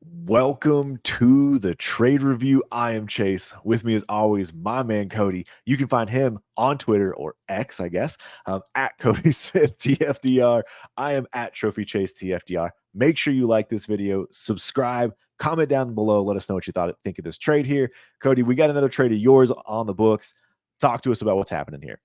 Welcome to the trade review. I am Chase. With me, as always, my man Cody. You can find him on Twitter or X, I guess, at Cody Smith TFDR. I am at Trophy Chase TFDR. Make sure you like this video, subscribe, comment down below. Let us know what you think of this trade here. Cody, we got another trade of yours on the books. Talk to us about what's happening here.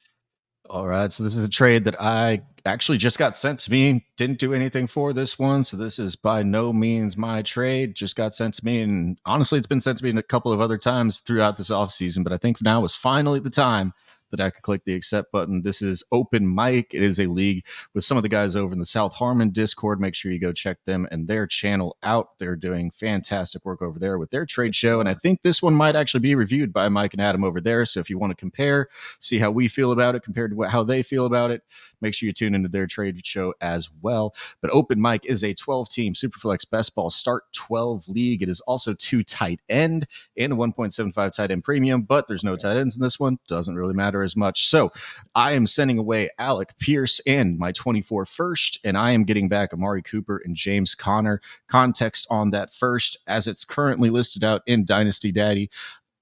All right, so this is a trade that I actually just got sent to me. Didn't do anything for this one, so this is by no means my trade. Just got sent to me, and honestly, it's been sent to me a couple of other times throughout this offseason, but I think now is finally the time that I could click the accept button. This is Open Mic. It is a league with some of the guys over in the South Harmon Discord. Make sure you go check them and their channel out. They're doing fantastic work over there with their trade show, and I think this one might actually be reviewed by Mike and Adam over there. So if you want to compare, see how we feel about it compared to how they feel about it, make sure you tune into their trade show as well. But Open Mic is a 12-team Superflex Best Ball Start 12 league. It is also 2 tight end and a 1.75 tight end premium, but there's no tight ends in this one. Doesn't really matter as much. So I am sending away Alec Pierce and my 24 first, and I am getting back Amari Cooper and James Conner. Context on that first, as it's currently listed out in Dynasty Daddy.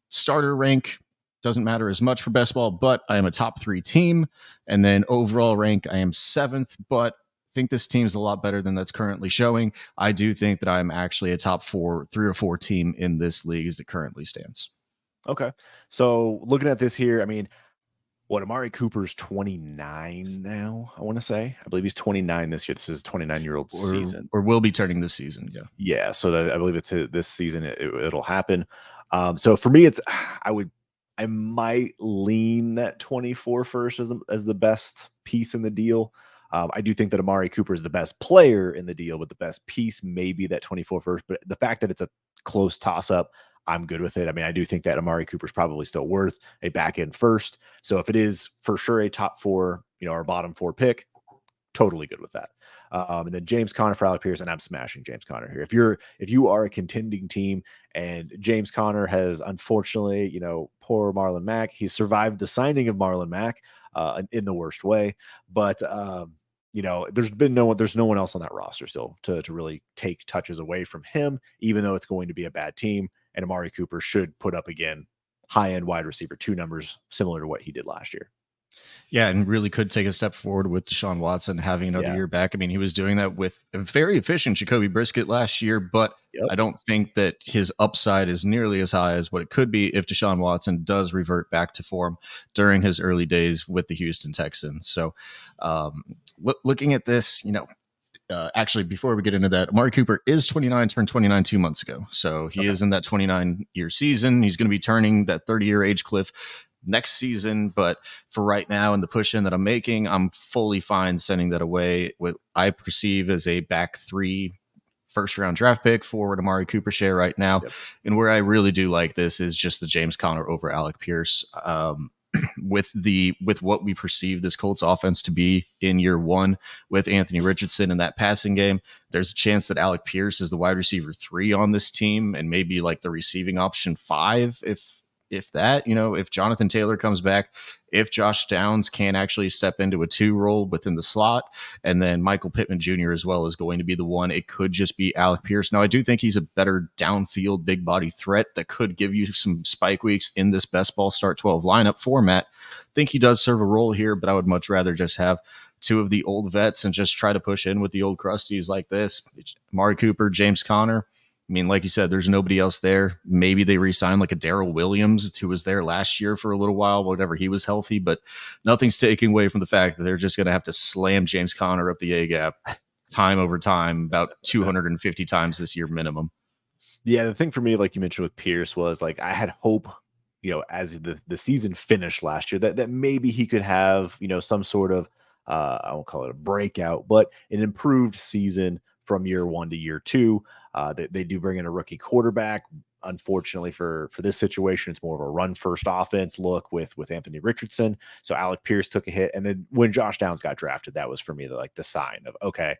Starter rank doesn't matter as much for best ball, but I am a top 3 team. And then overall rank, I am 7th, but I think this team is a lot better than that's currently showing. I do think that I'm actually a top 3 or 4 team in this league as it currently stands. Okay. So looking at this here, I mean, Amari Cooper's 29 now, I want to say. I believe he's 29 this year. This is 29-year-old season. Or will be turning this season, yeah. Yeah, so I believe it's this season it'll happen. So for me, I might lean that 24 first as the best piece in the deal. I do think that Amari Cooper is the best player in the deal, but the best piece may be that 24 first. But the fact that it's a close toss-up, I'm good with it. I mean, I do think that Amari Cooper is probably still worth a back end first. So if it is for sure a top 4, our bottom 4 pick, totally good with that. And then James Conner for Alec Pierce, and I'm smashing James Conner here. If you are a contending team and James Conner has unfortunately, poor Marlon Mack, he's survived the signing of Marlon Mack in the worst way, but there's no one else on that roster still to really take touches away from him, even though it's going to be a bad team. And Amari Cooper should put up again high-end wide receiver 2 numbers similar to what he did last year. Yeah, and really could take a step forward with Deshaun Watson having another year back. I mean, he was doing that with a very efficient Jacoby Brissett last year, but I don't think that his upside is nearly as high as what it could be if Deshaun Watson does revert back to form during his early days with the Houston Texans. So looking at this, actually, before we get into that, Amari Cooper is 29, turned 29 2 months ago. So he is in that 29-year season. He's going to be turning that 30-year age cliff next season. But for right now, in the push in that I'm making, I'm fully fine sending that away with I perceive as a back 3 first-round draft pick for Amari Cooper share right now. Yep. And where I really do like this is just the James Conner over Alec Pierce. With what we perceive this Colts offense to be in year 1 with Anthony Richardson in that passing game, there's a chance that Alec Pierce is the wide receiver 3 on this team and maybe like the receiving option 5 if that, if Jonathan Taylor comes back, if Josh Downs can actually step into a 2 role within the slot, and then Michael Pittman Jr. as well is going to be the one. It could just be Alec Pierce. Now, I do think he's a better downfield, big body threat that could give you some spike weeks in this best ball start 12 lineup format. I think he does serve a role here, but I would much rather just have 2 of the old vets and just try to push in with the old crusties like this. Amari Cooper, James Conner. I mean, like you said, there's nobody else there. Maybe they re-sign like a Darrell Williams, who was there last year for a little while, whenever he was healthy, but nothing's taking away from the fact that they're just going to have to slam James Conner up the A-gap time over time, about 250 times this year minimum. Yeah, the thing for me, like you mentioned with Pierce, was like I had hope, as the season finished last year, that maybe he could have, some sort of, I won't call it a breakout, but an improved season from year 1 to year 2. They do bring in a rookie quarterback. Unfortunately for this situation, it's more of a run first offense look with Anthony Richardson. So Alec Pierce took a hit. And then when Josh Downs got drafted, that was for me the sign of, okay,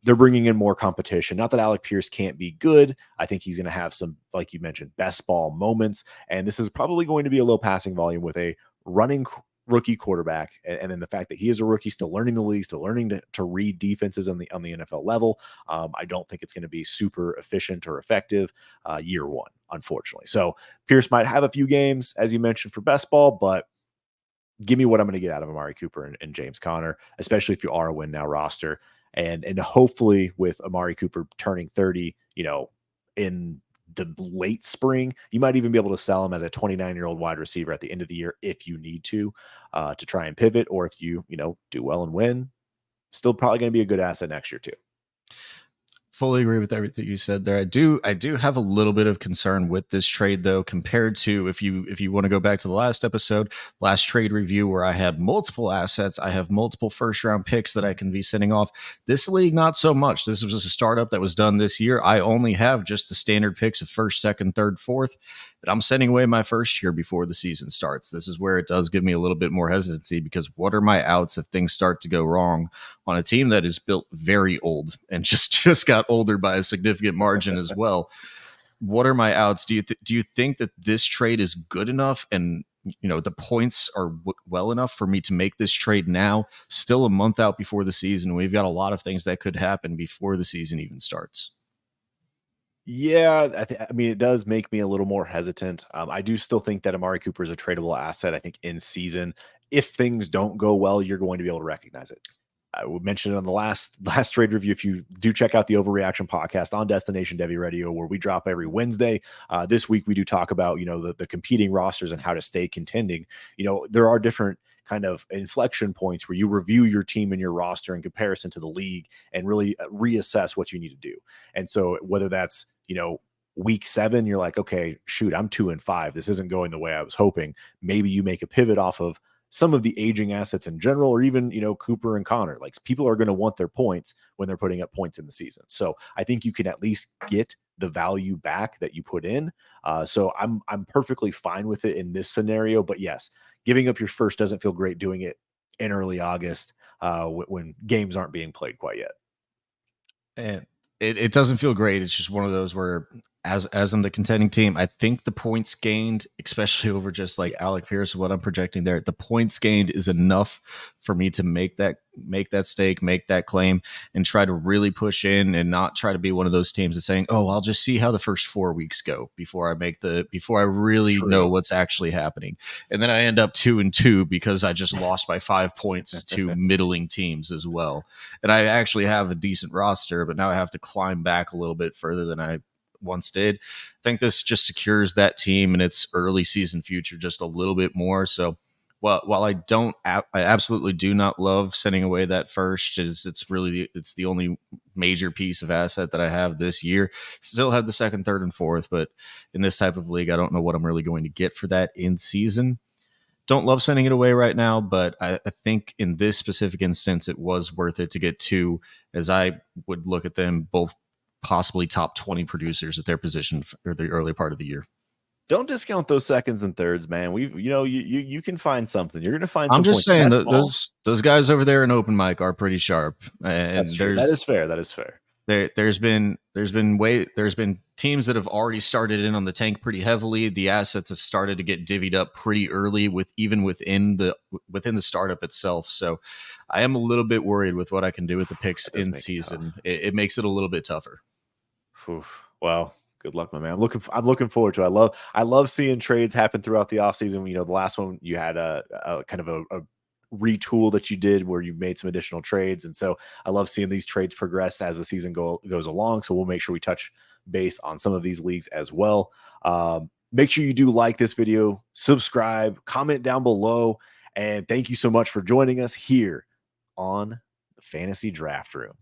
they're bringing in more competition. Not that Alec Pierce can't be good. I think he's going to have some, like you mentioned, best ball moments. And this is probably going to be a low passing volume with a running rookie quarterback, and then the fact that he is a rookie, still learning the league, still learning to read defenses on the NFL level. I don't think it's going to be super efficient or effective year one, unfortunately. So Pierce might have a few games, as you mentioned, for best ball, but give me what I'm going to get out of Amari Cooper and James Conner, especially if you are a win now roster. And hopefully with Amari Cooper turning 30, in the late spring, you might even be able to sell him as a 29-year-old wide receiver at the end of the year if you need to try and pivot, or if you do well and win, still probably going to be a good asset next year too. Fully agree with everything you said there. I do have a little bit of concern with this trade though, compared to if you want to go back to the last episode, last trade review, where I had multiple assets. I have multiple first round picks that I can be sending off. This league, not so much. This was a startup that was done this year. I only have just the standard picks of first, second, third, fourth, but I'm sending away my first year before the season starts. This is where it does give me a little bit more hesitancy, because what are my outs if things start to go wrong on a team that is built very old and just got older by a significant margin as well? What are my outs? Do you think that this trade is good enough, and the points are well enough for me to make this trade now, still a month out before the season? We've got a lot of things that could happen before the season even starts. Yeah, I mean, it does make me a little more hesitant. I do still think that Amari Cooper is a tradable asset. I think in season, if things don't go well, you're going to be able to recognize it. I would mention it on the last trade review. If you do check out the Overreaction podcast on Destination Devy Radio, where we drop every Wednesday, this week we do talk about the competing rosters and how to stay contending. There are different kind of inflection points where you review your team and your roster in comparison to the league and really reassess what you need to do. And so whether that's week 7, you're like, okay, shoot, I'm 2-5. This isn't going the way I was hoping. Maybe you make a pivot off of some of the aging assets in general, or even, Cooper and Connor. Like, people are going to want their points when they're putting up points in the season. So I think you can at least get the value back that you put in. So I'm perfectly fine with it in this scenario. But yes, giving up your first doesn't feel great doing it in early August when games aren't being played quite yet. And it doesn't feel great. It's just one of those where, as I'm the contending team, I think the points gained, especially over just like Alec Pierce, what I'm projecting there, the points gained is enough for me to make that stake, make that claim, and try to really push in, and not try to be one of those teams that's saying, oh, I'll just see how the first 4 weeks go before I really know what's actually happening. And then I end up 2-2 because I just lost by 5 points to middling teams as well. And I actually have a decent roster, but now I have to climb back a little bit further than I once did. I think this just secures that team and its early season future just a little bit more. So while I absolutely do not love sending away that first, it's the only major piece of asset that I have this year. Still have the second, third, and fourth, but in this type of league, I don't know what I'm really going to get for that in season. Don't love sending it away right now, but I think in this specific instance, it was worth it to get 2, as I would look at them both possibly top 20 producers at their position for the early part of the year. Don't discount those seconds and thirds, man. You can find something. You're going to find. I'm just saying those guys over there in open mic are pretty sharp, and that's true. That is fair. That is fair. There's been teams that have already started in on the tank pretty heavily. The assets have started to get divvied up pretty early, within the startup itself. So I am a little bit worried with what I can do with the picks in season. It makes it a little bit tougher. Well, good luck, my man. I'm looking forward to it. I love seeing trades happen throughout the offseason. The last one you had a kind of a retool that you did where you made some additional trades. And so I love seeing these trades progress as the season goes along. So we'll make sure we touch base on some of these leagues as well. Make sure you do like this video, subscribe, comment down below. And thank you so much for joining us here on the Fantasy Draft Room.